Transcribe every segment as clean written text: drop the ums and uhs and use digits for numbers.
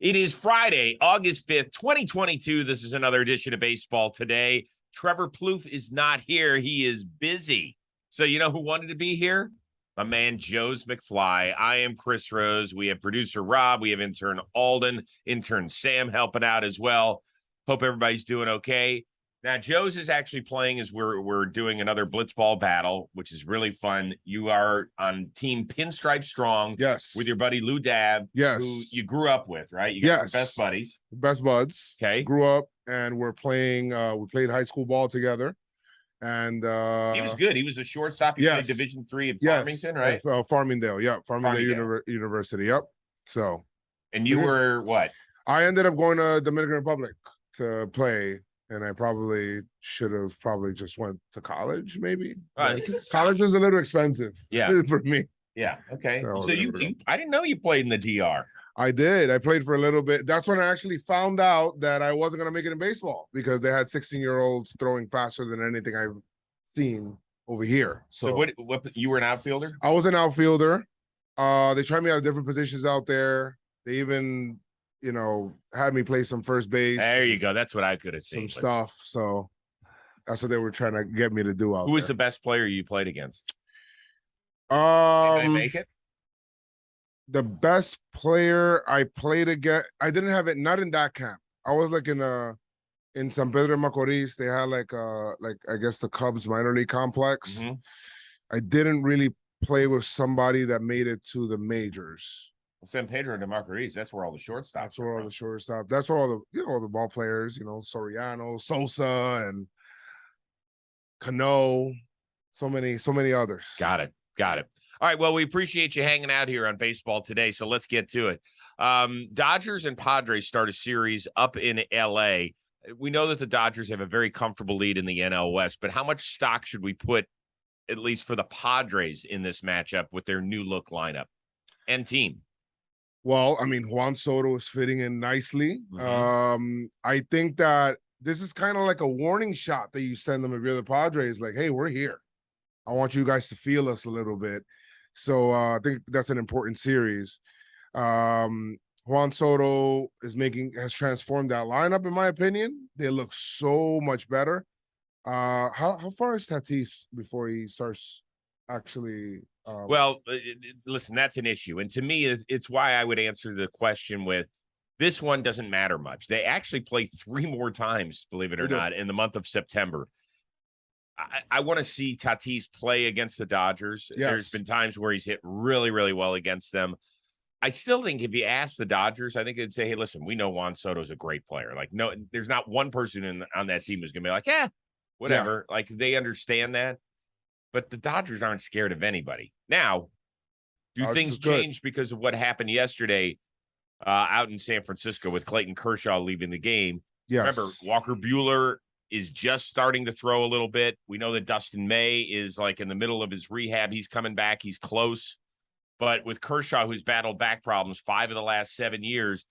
It is Friday, August 5th, 2022. This is another edition of Baseball Today. Trevor Plouffe is not here. He is busy. So you know who wanted to be here? My man, Joez McFly. I am Chris Rose. We have producer Rob. We have intern Alden, intern Sam helping out as well. Hope everybody's doing okay. Now, Joez is actually playing as we're doing another blitzball battle, which is really fun. You are on team Pinstripe Strong, yes, with your buddy Lou Dab, yes, who you grew up with, right? You got yes, best buddies, best buds. Okay, grew up and we're playing. We played high school ball together, and he was good. He was a shortstop. He played Division III at Farmington, right? Farmingdale, yeah, Farmingdale. University, yep. So, and you were what? I ended up going to Dominican Republic to play. And I probably should have just went to college, maybe. College was a little expensive, for me. Yeah. Okay. So you I didn't know you played in the DR. I did. I played for a little bit. That's when I actually found out that I wasn't going to make it in baseball because they had 16-year-olds throwing faster than anything I've seen over here. So what you were an outfielder? I was an outfielder. They tried me out of different positions out there. They even had me play some first base. There you go. That's what I could have seen. Some stuff. So that's what they were trying to get me to do out there. Who was the best player you played against? Did make it? The best player I played against, I didn't have it, not in that camp. I was like in San Pedro Macorís. They had like I guess the Cubs minor league complex. Mm-hmm. I didn't really play with somebody that made it to the majors. San Pedro de Macorís, that's where all the shortstops. That's where all the shortstop. That's where all the all the ball players, Soriano, Sosa, and Cano, so many others. Got it. All right. Well, we appreciate you hanging out here on Baseball Today. So let's get to it. Dodgers and Padres start a series up in LA. We know that the Dodgers have a very comfortable lead in the NL West, but how much stock should we put, at least for the Padres, in this matchup with their new look lineup and team? Well, I mean, Juan Soto is fitting in nicely. Mm-hmm. I think that this is kind of like a warning shot that you send them if you're the Padres, like, hey, we're here. I want you guys to feel us a little bit. So I think that's an important series. Juan Soto has transformed that lineup, in my opinion. They look so much better. How far is Tatis before he starts actually? Listen, that's an issue. And to me, it's why I would answer the question with this one doesn't matter much. They actually play 3 more times, believe it or not, in the month of September. I want to see Tatis play against the Dodgers. Yes. There's been times where he's hit really, really well against them. I still think if you ask the Dodgers, I think they'd say, hey, listen, we know Juan Soto's a great player. Like, no, there's not one person on that team who's going to be like, whatever. Yeah. Like, they understand that. But the Dodgers aren't scared of anybody. Now, do things change because of what happened yesterday out in San Francisco with Clayton Kershaw leaving the game? Yes. Remember, Walker Buehler is just starting to throw a little bit. We know that Dustin May is like in the middle of his rehab. He's coming back. He's close. But with Kershaw, who's battled back problems 5 of the last 7 years,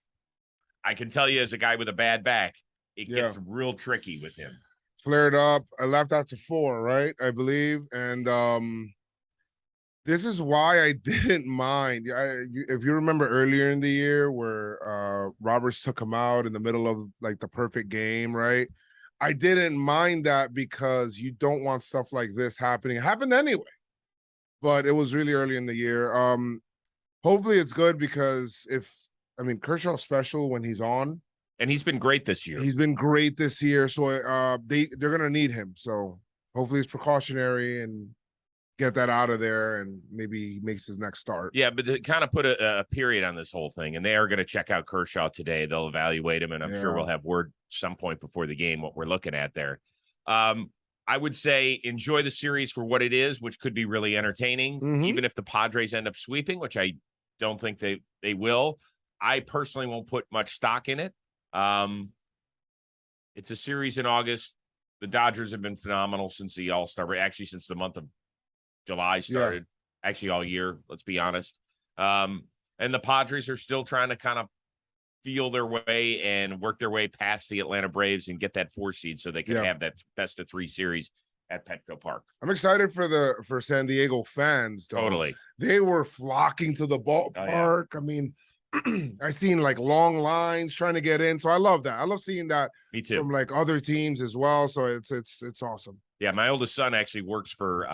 I can tell you as a guy with a bad back, it gets real tricky with him. Flared up. I left after 4, right? I believe. And this is why I didn't mind. If you remember earlier in the year where Roberts took him out in the middle of like the perfect game, right? I didn't mind that because you don't want stuff like this happening. It happened anyway, but it was really early in the year. Hopefully it's good because Kershaw's special when he's on. And he's been great this year. He's been great this year. So they're going to need him. So hopefully it's precautionary and get that out of there and maybe he makes his next start. Yeah, but to kind of put a period on this whole thing, and they are going to check out Kershaw today. They'll evaluate him, and I'm sure we'll have word some point before the game what we're looking at there. I would say enjoy the series for what it is, which could be really entertaining, even if the Padres end up sweeping, which I don't think they will. I personally won't put much stock in it. It's a series in August. The Dodgers have been phenomenal since the All-Star, actually since the month of July started, actually all year, let's be honest. And the Padres are still trying to kind of feel their way and work their way past the Atlanta Braves and get that 4 seed so they can have that best of 3 series at Petco Park. I'm excited for San Diego fans, though. Totally. They were flocking to the ballpark. Oh, yeah. I mean, I seen like long lines trying to get in. So I love that. I love seeing that Me too. from like other teams as well. So it's awesome. Yeah, my oldest son actually works for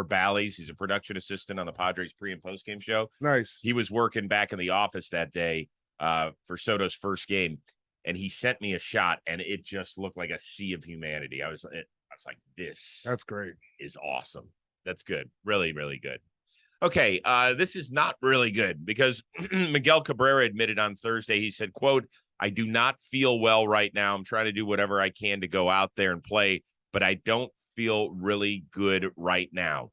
Bally's. He's a production assistant on the Padres pre and post game show. Nice. He was working back in the office that day for Soto's first game, and he sent me a shot, and it just looked like a sea of humanity. I was like, That's great. is awesome. That's good. Really, really good. Okay, this is not really good because Miguel Cabrera admitted on Thursday, he said, quote, "I do not feel well right now. I'm trying to do whatever I can to go out there and play, but I don't feel really good right now."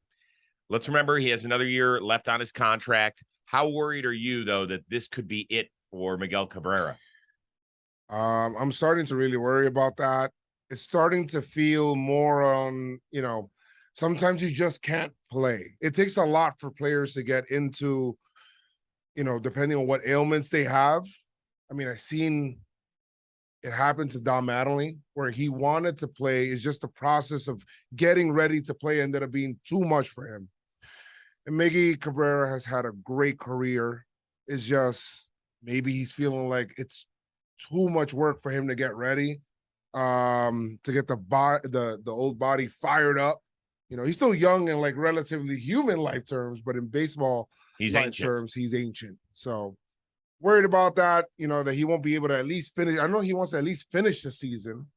Let's remember he has another year left on his contract. How worried are you, though, that this could be it for Miguel Cabrera? I'm starting to really worry about that. It's starting to feel more on, sometimes you just can't play. It takes a lot for players to get into, depending on what ailments they have. I mean, I've seen it happen to Dom Mattingly where he wanted to play. It's just the process of getting ready to play ended up being too much for him. And Miggy Cabrera has had a great career. It's just maybe he's feeling like it's too much work for him to get ready, to get the old body fired up. He's still young in like relatively human life terms, but in baseball terms, he's ancient. So worried about that, that he won't be able to at least finish. I know he wants to at least finish the season,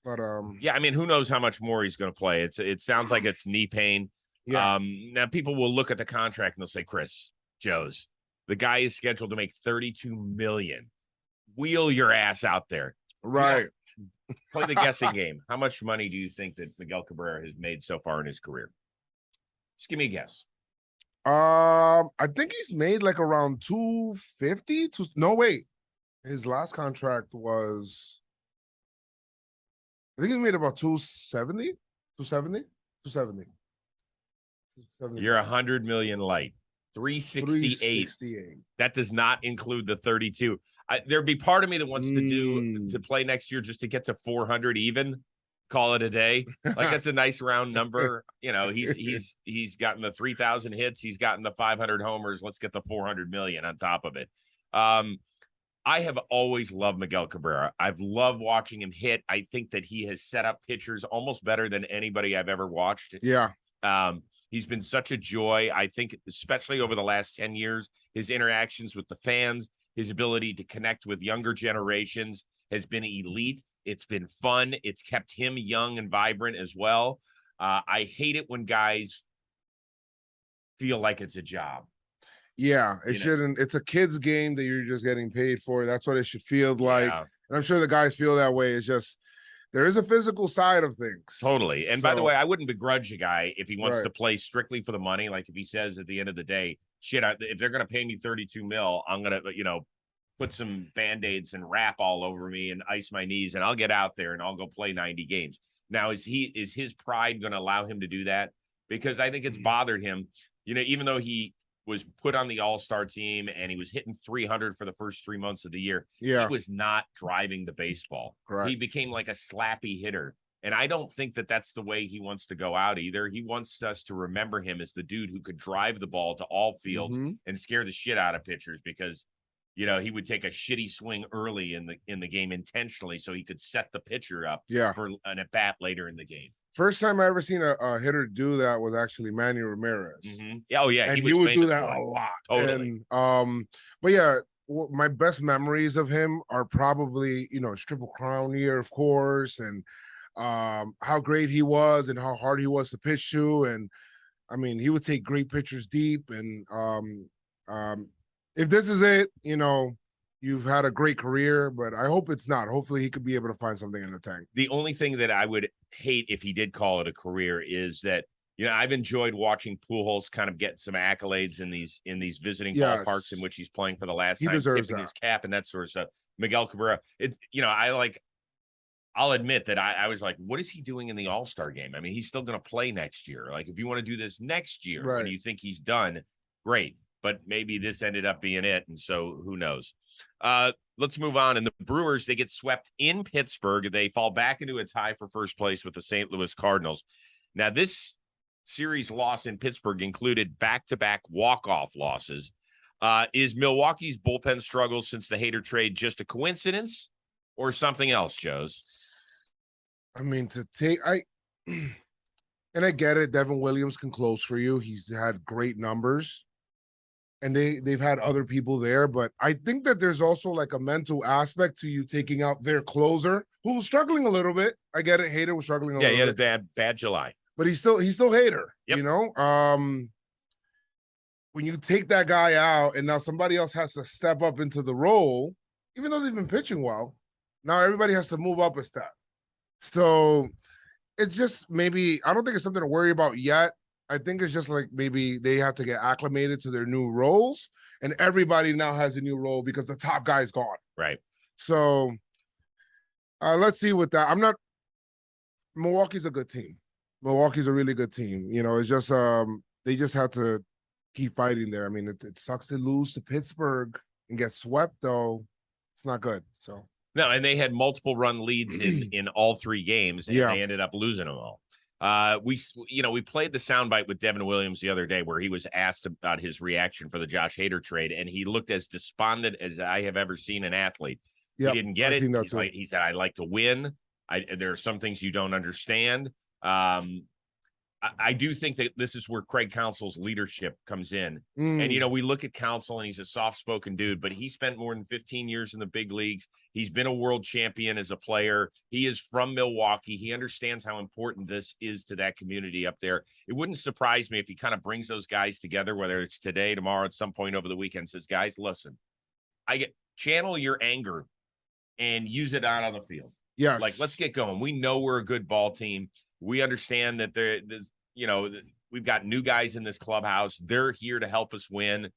but yeah, I mean, who knows how much more he's going to play? It sounds like it's knee pain. Yeah. Now people will look at the contract and they'll say, Chris Joez, the guy is scheduled to make $32 million. Wheel your ass out there. Right. Play the guessing game. How much money do you think that Miguel Cabrera has made so far in his career? Just give me a guess. I think he's made like around 250. No, wait. His last contract was, I think he made about 270. 270. You're 100 million light. 368. That does not include the 32. There'd be part of me that wants to play next year just to get to 400 even, call it a day. Like that's a nice round number. He's gotten the 3,000 hits, he's gotten the 500 homers. Let's get the 400 million on top of it. I have always loved Miguel Cabrera. I've loved watching him hit. I think that he has set up pitchers almost better than anybody I've ever watched. Yeah. He's been such a joy. I think, especially over the last 10 years, his interactions with the fans, his ability to connect with younger generations has been elite. It's been fun. It's kept him young and vibrant as well. I hate it when guys feel like it's a job. Yeah, it shouldn't. It's a kid's game that you're just getting paid for. That's what it should feel like. And I'm sure the guys feel that way. It's just, there is a physical side of things. Totally. And by the way, I wouldn't begrudge a guy if he wants to play strictly for the money. Like if he says at the end of the day, shit, if they're going to pay me 32 mil, I'm going to, put some Band-Aids and wrap all over me and ice my knees and I'll get out there and I'll go play 90 games. Now, is his pride going to allow him to do that? Because I think it's bothered him, even though he was put on the all-star team and he was hitting 300 for the first 3 months of the year. He was not driving the baseball. Correct. He became like a slappy hitter. And I don't think that that's the way he wants to go out either. He wants us to remember him as the dude who could drive the ball to all fields and scare the shit out of pitchers because, he would take a shitty swing early in the game intentionally so he could set the pitcher up for an at-bat later in the game. First time I ever seen a hitter do that was actually Manny Ramirez. Oh yeah, and he would do that a lot. Totally. And, but yeah, my best memories of him are probably his Triple Crown year, of course, and how great he was and how hard he was to pitch to. And I mean, he would take great pitchers deep. And if this is it, you've had a great career, but I hope it's not. Hopefully he could be able to find something in the tank. The only thing that I would hate if he did call it a career is that, I've enjoyed watching Pujols kind of get some accolades in these visiting ballparks in which he's playing for the last time, tipping his cap and that sort of stuff. Miguel Cabrera, I'll admit that I was like, what is he doing in the All-Star game? I mean, he's still going to play next year. Like, if you want to do this next year when you think he's done, great. But maybe this ended up being it, and so who knows? Let's move on. And the Brewers, they get swept in Pittsburgh. They fall back into a tie for first place with the St. Louis Cardinals. Now, this series loss in Pittsburgh included back-to-back walk-off losses. Is Milwaukee's bullpen struggle since the Hader trade just a coincidence or something else, Joez? I mean, and I get it. Devin Williams can close for you. He's had great numbers, and they've had other people there. But I think that there's also like a mental aspect to you taking out their closer, who was struggling a little bit. I get it. Hader was struggling a little bit. Yeah, he had a bad July, but he's still Hader. Yep. You know, when you take that guy out, and now somebody else has to step up into the role, even though they've been pitching well, now everybody has to move up a step. So it's just maybe, I don't think it's something to worry about yet. I think it's just like maybe they have to get acclimated to their new roles, and everybody now has a new role because the top guy's gone. Right. So let's see with that. Milwaukee's a good team. Milwaukee's a really good team. You know, it's just they just have to keep fighting there. I mean, it sucks to lose to Pittsburgh and get swept, though. It's not good. So no, and they had multiple run leads in all 3 games, and they ended up losing them all. We played the soundbite with Devin Williams the other day where he was asked about his reaction for the Josh Hader trade, and he looked as despondent as I have ever seen an athlete. He didn't get it. He said, "I like to win. There are some things you don't understand." I do think that this is where Craig Counsell's leadership comes in. And, we look at Counsell, and he's a soft-spoken dude, but he spent more than 15 years in the big leagues. He's been a world champion as a player. He is from Milwaukee. He understands how important this is to that community up there. It wouldn't surprise me if he kind of brings those guys together, whether it's today, tomorrow, at some point over the weekend, says, guys, listen, channel your anger and use it out on the field. Yes. Like, let's get going. We know we're a good ball team. We understand that we've got new guys in this clubhouse. They're here to help us win.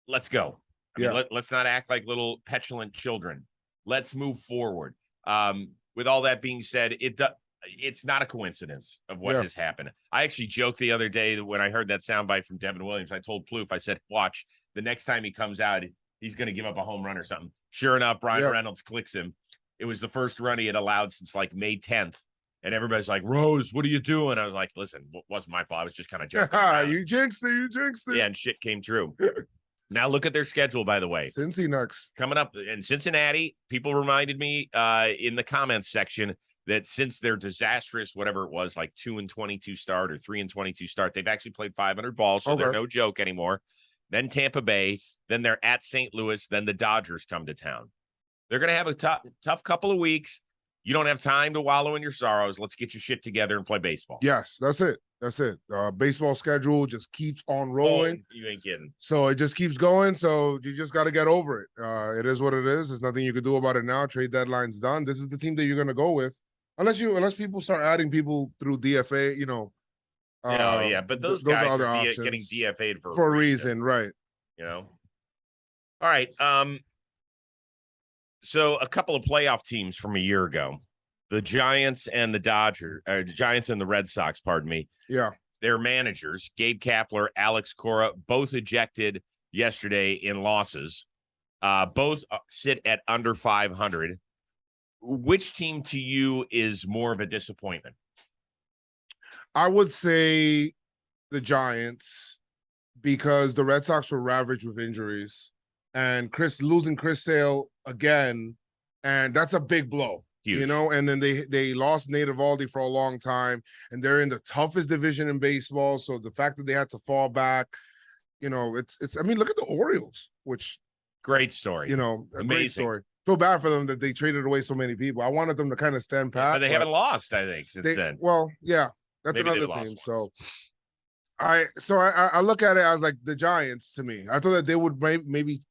Let's go. I mean, let's not act like little petulant children. Let's move forward. With all that being said, it's not a coincidence of what has happened. I actually joked the other day that when I heard that soundbite from Devin Williams, I told Plouffe, I said, watch, the next time he comes out, he's going to give up a home run or something. Sure enough, Brian Reynolds clicks him. It was the first run he had allowed since like May 10th. And everybody's like, Rose, what are you doing? I was like, listen, it wasn't my fault. I was just kind of joking. You jinxed it. Yeah, and shit came true. Now look at their schedule, by the way. Cincy next. Coming up in Cincinnati, people reminded me in the comments section that since their disastrous, whatever it was, like 2-22 start or 3-22 start, they've actually played 500 balls, so they're no joke anymore. Then Tampa Bay, then they're at St. Louis, then the Dodgers come to town. They're going to have a tough couple of weeks. You don't have time to wallow in your sorrows. Let's get your shit together and play baseball. Yes, that's it. Baseball schedule just keeps on rolling. Oh, you ain't kidding. So it just keeps going. So you just got to get over it. It is what it is. There's nothing you can do about it now. Trade deadline's done. This is the team that you're going to go with. Unless people start adding people through DFA, but those guys are getting DFA'd for a reason, right? All right. So a couple of playoff teams from a year ago, the Giants and the Red Sox, pardon me. Yeah. Their managers, Gabe Kapler, Alex Cora, both ejected yesterday in losses. Both sit at under 500. Which team to you is more of a disappointment? I would say the Giants, because the Red Sox were ravaged with injuries, and losing Chris Sale again, and that's a big blow. Huge. And then they lost Nate Eovaldi for a long time, and they're in the toughest division in baseball. So the fact that they had to fall back, it's I mean, look at the Orioles, which great story. Great story. Feel bad for them that they traded away so many people. I wanted them to kind of stand pat. But they haven't lost, I think, since then. Well, yeah, that's maybe another team. So I look at it as like the Giants to me. I thought that they would maybe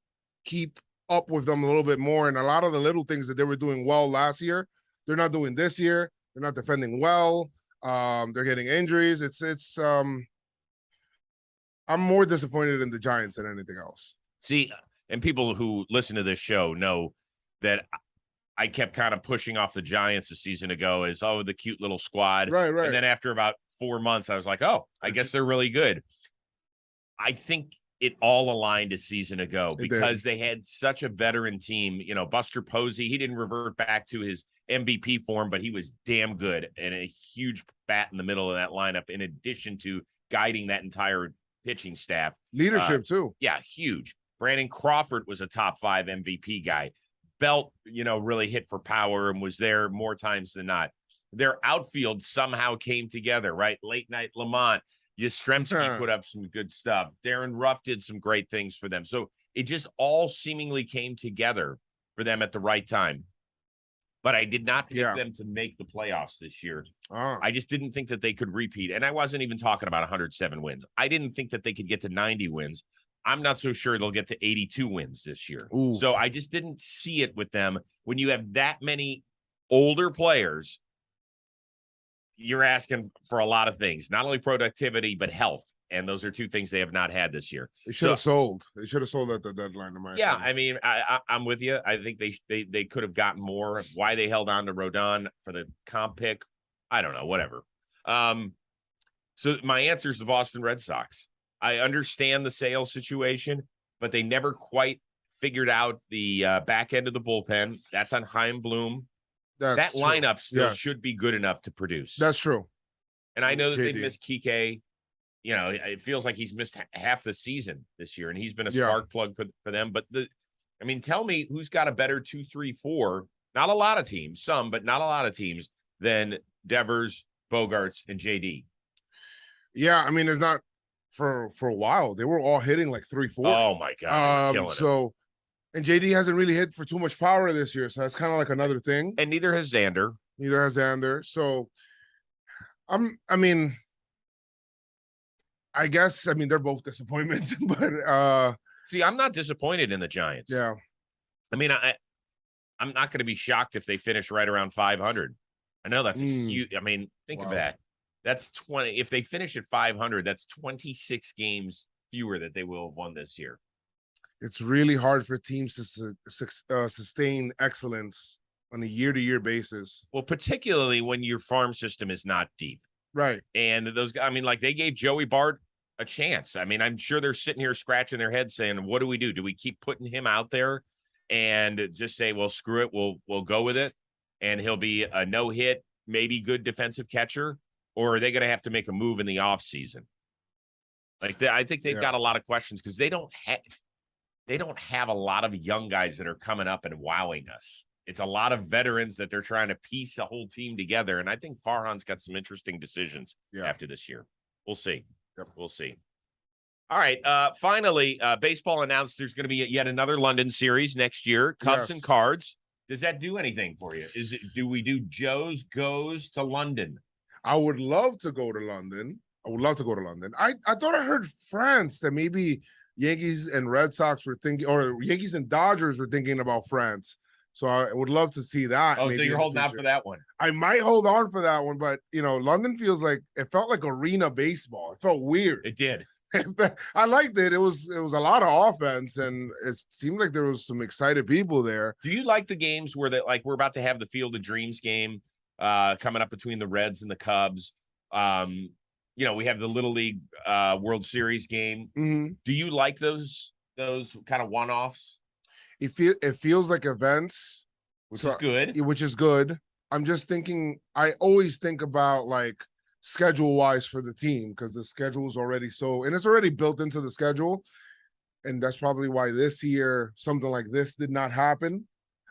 keep up with them a little bit more, and a lot of the little things that they were doing well last year, they're not doing this year. They're not defending well. They're getting injuries. It's I'm more disappointed in the Giants than anything else. See, and people who listen to this show know that I kept kind of pushing off the Giants a season ago as, the cute little squad. Right. And then after about 4 months, I was like, I guess they're really good. I think it all aligned a season ago because they had such a veteran team. Buster Posey, he didn't revert back to his MVP form, but he was damn good and a huge bat in the middle of that lineup, in addition to guiding that entire pitching staff. Leadership too. Yeah, huge. Brandon Crawford was a top 5 MVP guy. Belt, really hit for power and was there more times than not. Their outfield somehow came together, right? Late night Lamont, Yastrzemski put up some good stuff. Darren Ruff did some great things for them. So it just all seemingly came together for them at the right time. But I did not pick them to make the playoffs this year. I just didn't think that they could repeat. And I wasn't even talking about 107 wins. I didn't think that they could get to 90 wins. I'm not so sure they'll get to 82 wins this year. Ooh. So I just didn't see it with them. When you have that many older players, you're asking for a lot of things, not only productivity, but health. And those are 2 things they have not had this year. They should have sold. They should have sold at the deadline. Yeah, I mean, I'm with you. I think they could have gotten more. Why they held on to Rodon for the comp pick, I don't know. Whatever. So my answer is the Boston Red Sox. I understand the sales situation, but they never quite figured out the back end of the bullpen. That's on Chaim Bloom. That lineup still should be good enough to produce. That's true. And I know that they missed Kike. It feels like he's missed half the season this year, and he's been a spark plug for them. But tell me who's got a better 2, 3, 4, not a lot of teams, some, but not a lot of teams than Devers, Bogarts, and JD. Yeah, I mean, it's not for a while. They were all hitting like 3, 4. Oh my God. And JD hasn't really hit for too much power this year, so that's kind of like another thing. And neither has Xander. So I guess they're both disappointments, but see, I'm not disappointed in the Giants. Yeah. I mean, I'm not going to be shocked if they finish right around 500. I know that's huge. I mean, think of that. That's 20. If they finish at 500, that's 26 games fewer that they will have won this year. It's really hard for teams to sustain excellence on a year-to-year basis. Well, particularly when your farm system is not deep. Right. And those guys, they gave Joey Bart a chance. I'm sure they're sitting here scratching their heads saying, what do we do? Do we keep putting him out there and just say, well, screw it. We'll go with it. And he'll be a no-hit, maybe good defensive catcher. Or are they going to have to make a move in the offseason? I think they've got a lot of questions because they don't have a lot of young guys that are coming up and wowing us. It's a lot of veterans that they're trying to piece a whole team together. And I think Farhan's got some interesting decisions after this year. We'll see. Yep. We'll see. All right. Finally, baseball announced there's going to be yet another London series next year, Cubs and Cards. Does that do anything for you? Do we do Joe's goes to London? I would love to go to London. I thought I heard France that maybe Yankees and Red Sox were thinking, or Yankees and Dodgers were thinking about France. So I would love to see that. Oh, so you're holding out for that one? I might hold on for that one, but London it felt like arena baseball. It felt weird. It did. I liked it. It was a lot of offense, and it seemed like there was some excited people there. Do you like the games where we're about to have the Field of Dreams game coming up between the Reds and the Cubs? We have the Little League World Series game. Mm-hmm. Do you like those kind of one-offs? It feels like events, which is good. I'm just thinking. I always think about schedule-wise for the team because the schedule is already and it's already built into the schedule, and that's probably why this year something like this did not happen.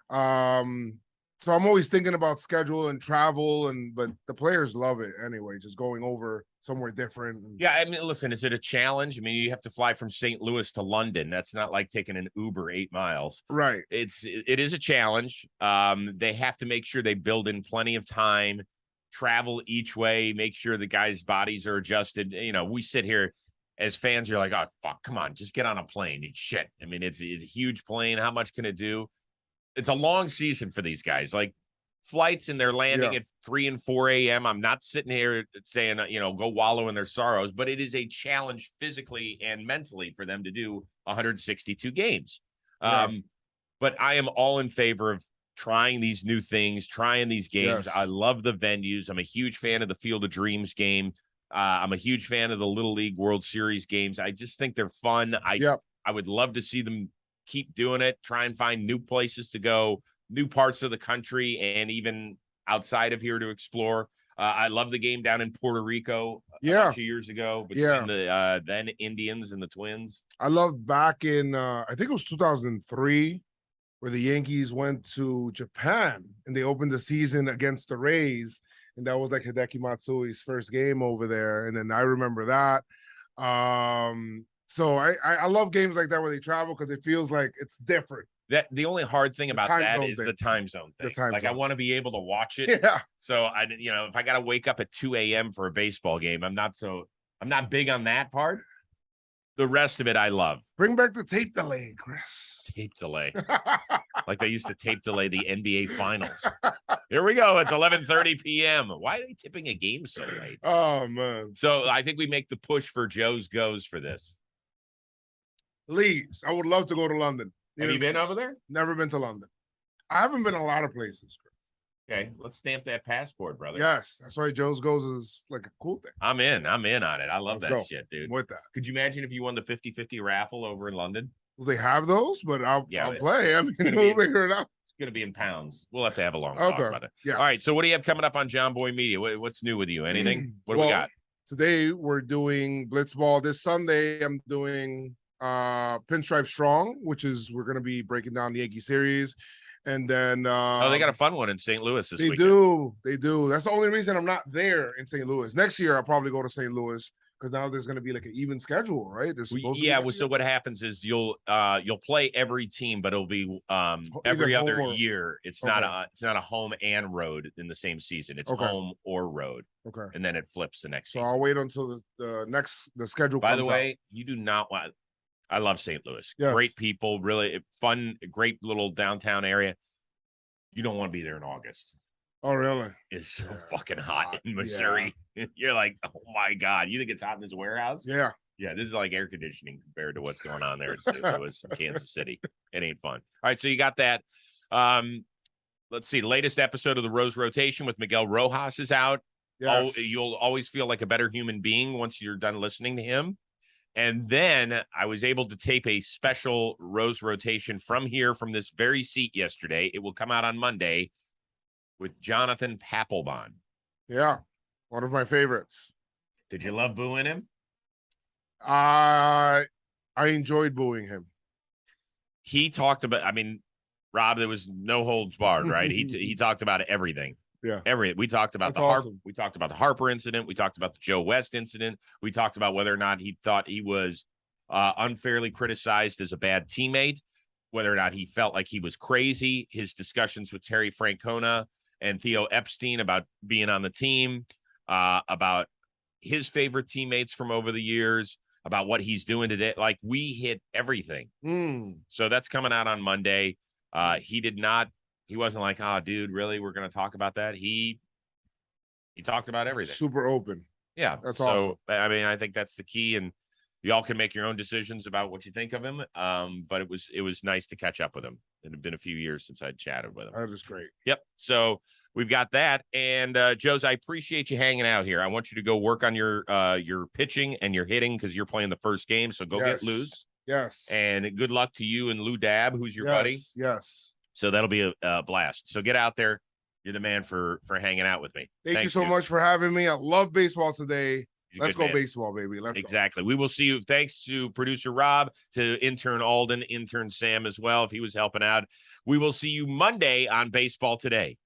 So I'm always thinking about schedule and travel, but the players love it anyway, just going over somewhere different. Yeah, listen, is it a challenge? You have to fly from St. Louis to London. That's not like taking an Uber 8 miles. Right. It is a challenge. They have to make sure they build in plenty of time, travel each way, make sure the guys' bodies are adjusted. We sit here as fans, you're like, oh, fuck, come on, just get on a plane. It's shit. It's a huge plane. How much can it do? It's a long season for these guys. Flights, and they're landing at 3 and 4 a.m. I'm not sitting here saying, go wallow in their sorrows, but it is a challenge physically and mentally for them to do 162 games. But I am all in favor of trying these new things, trying these games. I love the venues. I'm a huge fan of the Field of Dreams game. I'm a huge fan of the Little League World Series games. I just think they're fun. I would love to see them keep doing it, try and find new places to go, new parts of the country, and even outside of here to explore. I love the game down in Puerto Rico a Yeah. bunch of years ago between the then Indians and the Twins. I loved back in I think it was 2003 where the Yankees went to Japan and they opened the season against the Rays, and that was like Hideki Matsui's first game over there. And then I remember that. So I love games like that where they travel because it feels like it's different. That the only hard thing about that is thing. the time zone thing. The time like zone. I want to be able to watch it. Yeah. So if I got to wake up at 2 a.m. for a baseball game, I'm not big on that part. The rest of it, I love. Bring back the tape delay, Chris. Tape delay. Like they used to tape delay the NBA finals. Here we go. It's 11:30 p.m. Why are they tipping a game so late? Oh, man. So I think we make the push for Joe's Goes for this. Leaves. I would love to go to London. Have you been over there? Never been to London. I haven't been a lot of places, Chris. Okay, let's stamp that passport, brother. Yes, that's why Joe's Goes is like a cool thing. I'm in on it. I love Let's go. shit, dude. With that. Could you imagine if you won the 50-50 raffle over in London? Well, they have those, but I'll play. I mean, gonna we'll be- figure it out. It's going to be in pounds. We'll have to have a long talk Okay. about it. Yeah. All right, so what do you have coming up on John Boy Media? What's new with you? Anything? What do we got? Today we're doing Blitzball. This Sunday I'm doing Pinstripe Strong, which is we're going to be breaking down the Yankee series. And then They got a fun one in St. Louis this weekend. They do. That's the only reason I'm not there in St. Louis. Next year I'll probably go to St. Louis because now there's going to be like an even schedule, right? There's supposed to be so what happens is you'll play every team, but it'll be every other year. It's not a home and road in the same season. It's home or road. Okay. And then it flips the next season. I'll wait until the schedule By comes the way, out. you do not want I love St. Louis. Yes. Great people, really fun, great little downtown area. You don't want to be there in August. Oh, really? It's so fucking hot in Missouri. Yeah. You're like, oh my God. You think it's hot in this warehouse? Yeah. Yeah, this is like air conditioning compared to what's going on there in St. Louis, Kansas City. It ain't fun. All right, so you got that. Let's see. Latest episode of the Rose Rotation with Miguel Rojas is out. Yes. You'll always feel like a better human being once you're done listening to him. And then I was able to tape a special Rose Rotation from this very seat yesterday. It will come out on Monday with Jonathan Papelbon. Yeah, one of my favorites. Did you love booing him? I enjoyed booing him. He talked about, Rob, there was no holds barred, right? He talked about everything. Yeah. We talked about we talked about the Harper incident. We talked about the Joe West incident. We talked about whether or not he thought he was unfairly criticized as a bad teammate, whether or not he felt like he was crazy, his discussions with Terry Francona and Theo Epstein about being on the team, about his favorite teammates from over the years, about what he's doing today. Like, we hit everything. So that's coming out on Monday. He wasn't like, oh, dude, really? We're going to talk about that. He talked about everything. Super open. Yeah. That's awesome. I think that's the key, and y'all can make your own decisions about what you think of him. But it was nice to catch up with him. It had been a few years since I'd chatted with him. That is great. Yep. So we've got that. And Joez, I appreciate you hanging out here. I want you to go work on your pitching and your hitting because you're playing the first game. So go get loose. Yes. And good luck to you and Lou Dab, who's your buddy. Yes. So that'll be a blast. So get out there. You're the man for hanging out with me. Thank you so much for having me. I love baseball today. Let's go man. baseball, baby. Let's Exactly. We will see you. Thanks to producer Rob, to intern Alden, intern Sam as well, if he was helping out. We will see you Monday on Baseball Today.